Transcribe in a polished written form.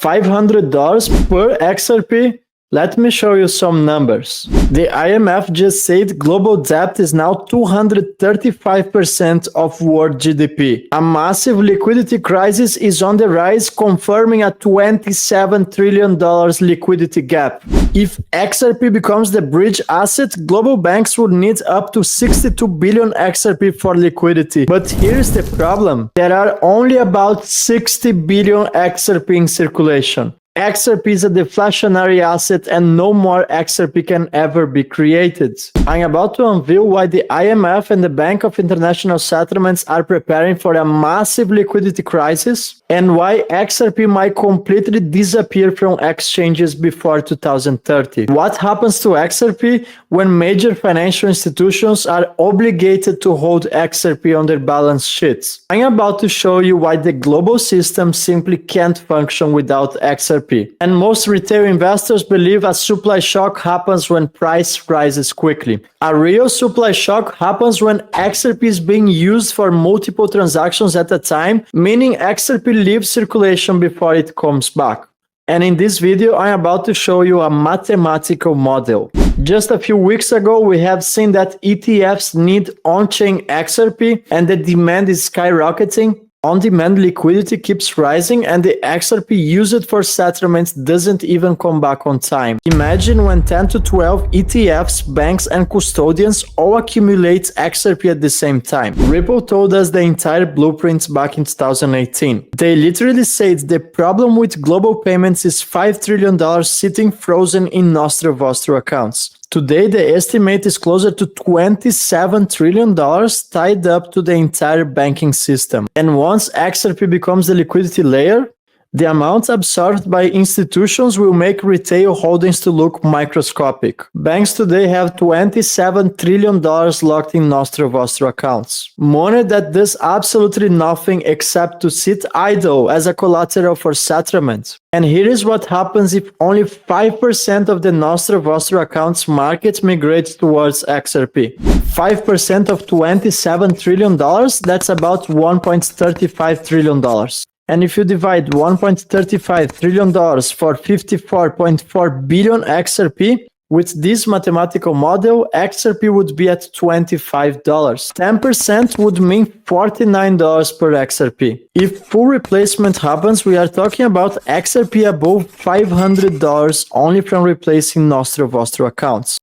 $500 per XRP? Let me show you some numbers. The IMF just said global debt is now 235% of world GDP. A massive liquidity crisis is on the rise, confirming a $27 trillion liquidity gap. If XRP becomes the bridge asset, global banks would need up to 62 billion XRP for liquidity. But here's the problem. There are only about 60 billion XRP in circulation. XRP is a deflationary asset and no more XRP can ever be created. I'm about to unveil why the IMF and the Bank of International Settlements are preparing for a massive liquidity crisis and why XRP might completely disappear from exchanges before 2030. What happens to XRP when major financial institutions are obligated to hold XRP on their balance sheets? I'm about to show you why the global system simply can't function without XRP. And most retail investors believe a supply shock happens when price rises quickly. A real supply shock happens when XRP is being used for multiple transactions at a time, meaning XRP leaves circulation before it comes back. And in this video, I'm about to show you a mathematical model. Just a few weeks ago, we have seen that ETFs need on-chain XRP and the demand is skyrocketing. On-demand liquidity keeps rising and the XRP used for settlements doesn't even come back on time. Imagine when 10 to 12 ETFs, banks and custodians all accumulate XRP at the same time. Ripple told us the entire blueprint back in 2018. They literally said the problem with global payments is $5 trillion sitting frozen in nostrovostra accounts. Today, the estimate is closer to $27 trillion tied up to the entire banking system. And once XRP becomes the liquidity layer, the amounts absorbed by institutions will make retail holdings to look microscopic. Banks today have $27 trillion locked in nostrovostra accounts. Money that does absolutely nothing except to sit idle as a collateral for settlement. And here is what happens if only 5% of the nostrovostra accounts market migrates towards XRP. 5% of $27 trillion, that's about $1.35 trillion. And if you divide $1.35 trillion for 54.4 billion XRP, with this mathematical model, XRP would be at $25. 10% would mean $49 per XRP. If full replacement happens, we are talking about XRP above $500 only from replacing nostrovostra accounts.